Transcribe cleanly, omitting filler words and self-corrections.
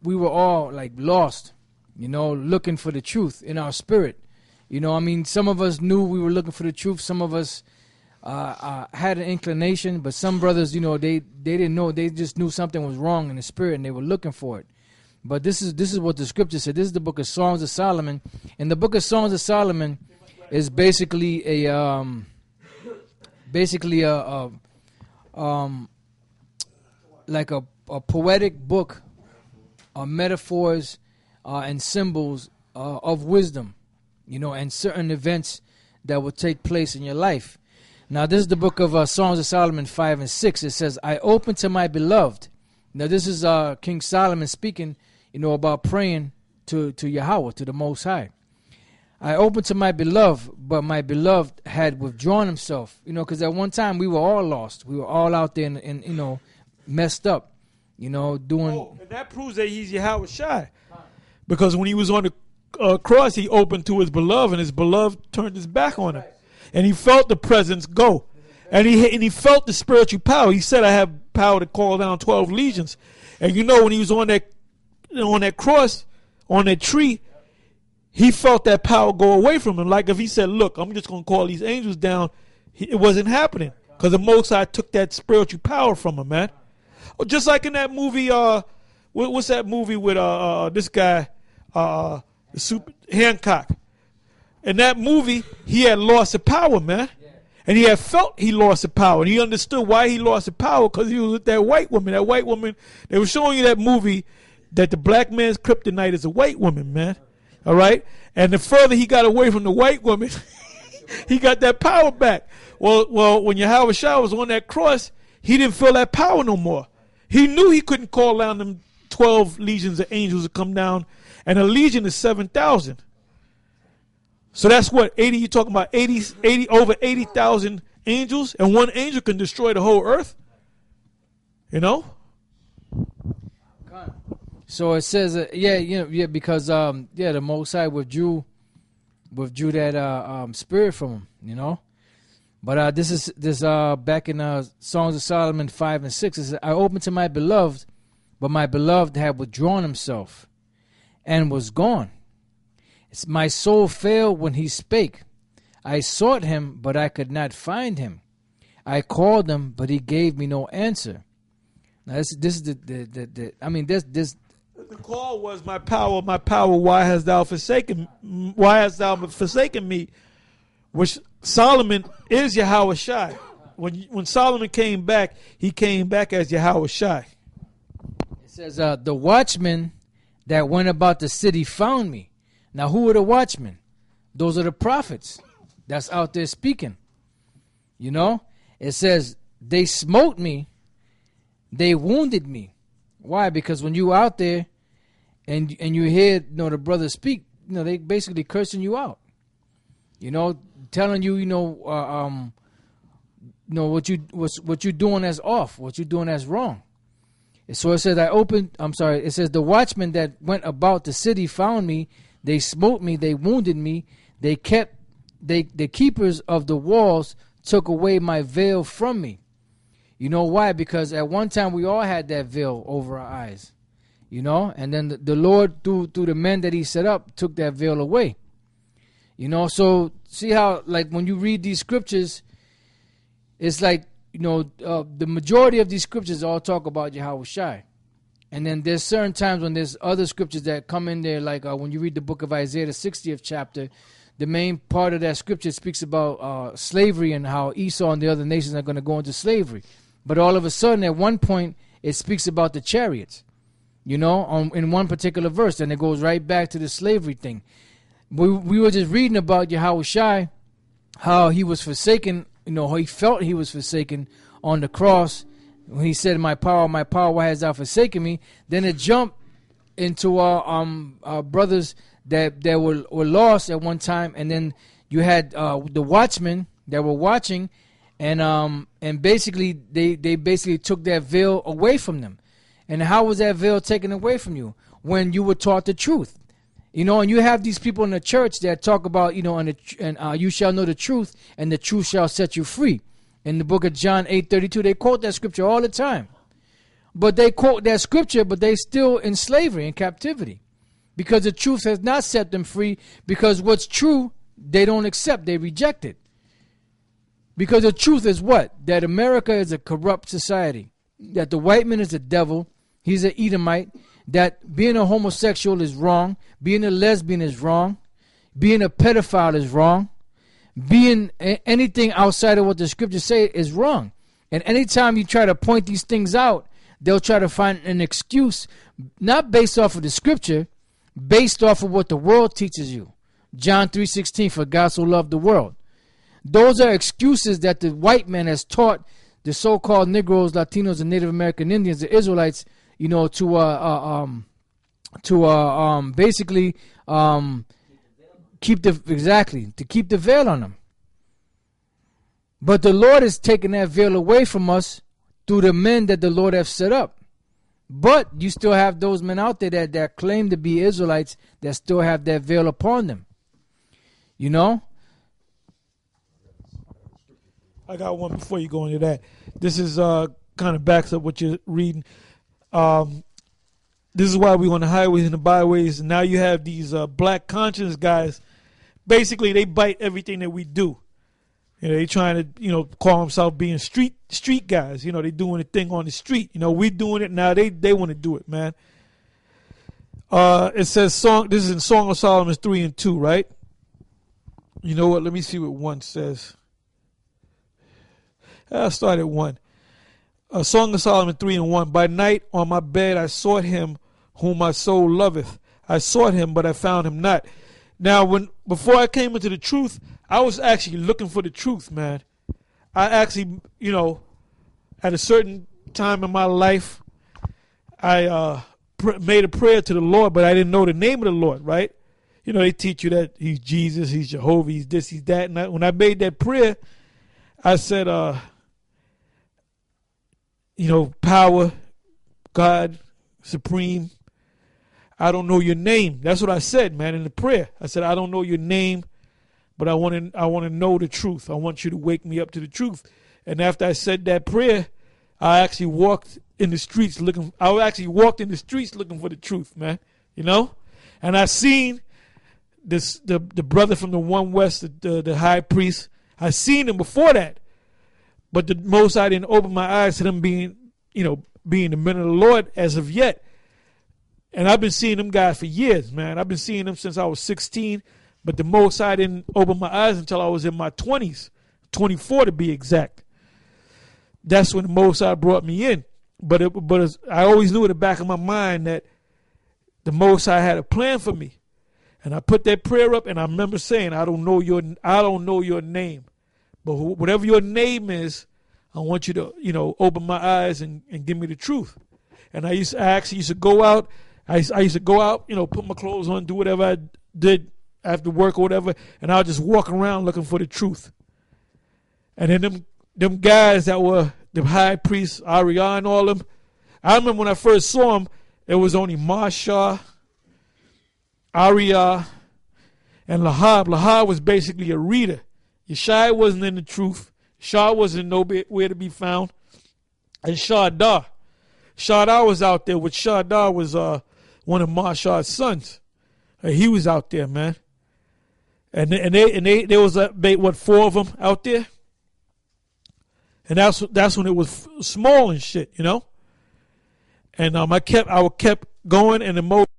we were all like lost, looking for the truth in our spirit. Some of us knew we were looking for the truth. Some of us had an inclination, but some brothers, they didn't know. They just knew something was wrong in the spirit, and they were looking for it. But this is what the scripture said. This is the book of Songs of Solomon, and the book of Songs of Solomon is basically a like a poetic book of metaphors and symbols of wisdom, and certain events that will take place in your life. Now, this is the book of Songs of Solomon 5 and 6. It says, I open to my beloved. Now, this is King Solomon speaking, about praying to Yahweh, to the Most High. I opened to my beloved, but my beloved had withdrawn himself. Because at one time we were all lost. We were all out there and messed up, doing. Oh, and that proves that he's Yahweh Shai. Because when he was on the cross, he opened to his beloved, and his beloved turned his back on him. And he felt the presence go. And he felt the spiritual power. He said, I have power to call down 12 legions. And when he was on that cross, on that tree, he felt that power go away from him. Like if he said, look, I'm just going to call these angels down, it wasn't happening. Because the Most High took that spiritual power from him, man. Just like in that movie, what's that movie with this guy, Hancock? In that movie, he had lost the power, man. And he had felt he lost the power. And he understood why he lost the power, because he was with that white woman. That white woman, they were showing you that movie that the black man's kryptonite is a white woman, man. All right? And the further he got away from the white woman, he got that power back. Well, when Yahweh Shai was on that cross, he didn't feel that power no more. He knew he couldn't call down them 12 legions of angels to come down. And a legion is 7,000. So that's what, 80, you're talking about 80 over 80,000 angels, and one angel can destroy the whole earth? So it says, because the Most High withdrew that spirit from him, But this back in Songs of Solomon 5 and 6. It says, I opened to my beloved, but my beloved had withdrawn himself and was gone. My soul failed when he spake. I sought him, but I could not find him. I called him, but he gave me no answer. Now this is the call was my power, why hast thou forsaken me? Which Solomon is Yahweh Shai. When Solomon came back, he came back as Yahweh Shai. It says, the watchmen that went about the city found me. Now, who are the watchmen? Those are the prophets that's out there speaking. It says, they smote me, they wounded me. Why? Because when you out there and you hear the brothers speak, they basically cursing you out. Telling you, what you're doing as off, what you're doing as wrong. So it says, it says, the watchmen that went about the city found me. They smote me, they wounded me, the keepers of the walls took away my veil from me. You know why? Because at one time we all had that veil over our eyes. And then the Lord, through the men that he set up, took that veil away. So see how, like, when you read these scriptures, it's like, the majority of these scriptures all talk about Yahweh Shai. And then there's certain times when there's other scriptures that come in there, like when you read the book of Isaiah, the 60th chapter, the main part of that scripture speaks about slavery and how Esau and the other nations are going to go into slavery. But all of a sudden, at one point, it speaks about the chariots, in one particular verse, and it goes right back to the slavery thing. We were just reading about Yahweh Shai, how he was forsaken, how he felt he was forsaken on the cross. When he said, my power, why hast thou forsaken me? Then it jumped into our brothers that were lost at one time. And then you had the watchmen that were watching. And basically, they basically took that veil away from them. And how was that veil taken away from you? When you were taught the truth. And you have these people in the church that talk about, you shall know the truth, and the truth shall set you free. In the book of John 8:32, they quote that scripture all the time. but they quote that scripture, but they still in slavery, in captivity, because the truth has not set them free, because what's true, they don't accept, they reject it. Because the truth is what? That America is a corrupt society, that the white man is a devil, he's an Edomite, that being a homosexual is wrong, being a lesbian is wrong, being a pedophile is wrong, being anything outside of what the scriptures say is wrong. And anytime you try to point these things out, they'll try to find an excuse, not based off of the scripture, based off of what the world teaches you. John 3:16, for God so loved the world. Those are excuses that the white man has taught the so-called Negroes, Latinos, and Native American Indians, the Israelites, you know, to basically keep the veil on them. But the Lord is taking that veil away from us through the men that the Lord have set up. But you still have those men out there that claim to be Israelites that still have that veil upon them. You know? I got one before you go into that. This is kind of backs up what you're reading. This is why we on the highways and the byways. And now you have these black conscience guys. Basically, they bite everything that we do. You know, they trying to, you know, call themselves being street guys. You know, they doing a thing on the street. You know, we doing it now. They want to do it, man. It says this is in Song of Solomon 3 and 2, right? You know what? Let me see what 1 says. I'll start at 1. Song of Solomon 3 and 1. By night on my bed I sought him whom my soul loveth. I sought him, but I found him not. Now, before I came into the truth, I was actually looking for the truth, man. I actually, you know, at a certain time in my life, I made a prayer to the Lord, but I didn't know the name of the Lord, right? You know, they teach you that he's Jesus, he's Jehovah, he's this, he's that. And when I made that prayer, I said, you know, power, God, supreme, I don't know your name. That's what I said, man, in the prayer. I said, I don't know your name, but I want to know the truth. I want you to wake me up to the truth. And after I said that prayer, I actually walked in the streets looking for the truth, man. You know? And I seen the brother from the One West, the high priest. I seen him before that. But the most I didn't open my eyes to them being the men of the Lord as of yet. And I've been seeing them guys for years, man. I've been seeing them since I was 16. But the most I didn't open my eyes until I was in my 20s, 24 to be exact. That's when the most I brought me in. But I always knew in the back of my mind that the Most High had a plan for me. And I put that prayer up, and I remember saying, I don't know your name. But whatever your name is, I want you to, you know, open my eyes and give me the truth. And I actually used to go out. I used to go out, you know, put my clothes on, do whatever I did after work or whatever, and I'll just walk around looking for the truth. And then them guys that were the high priests, Ariah and all them, I remember when I first saw them, it was only Marsha, Ariah, and Lahab. Lahab was basically a reader. Yeshai wasn't in the truth. Shah wasn't nowhere to be found. And Shaddai was out there, which Shaddai was one of Marsha's sons. He was out there, man. And there was what, 4 of them out there. And that's when it was small and shit, you know. And I kept going, and the most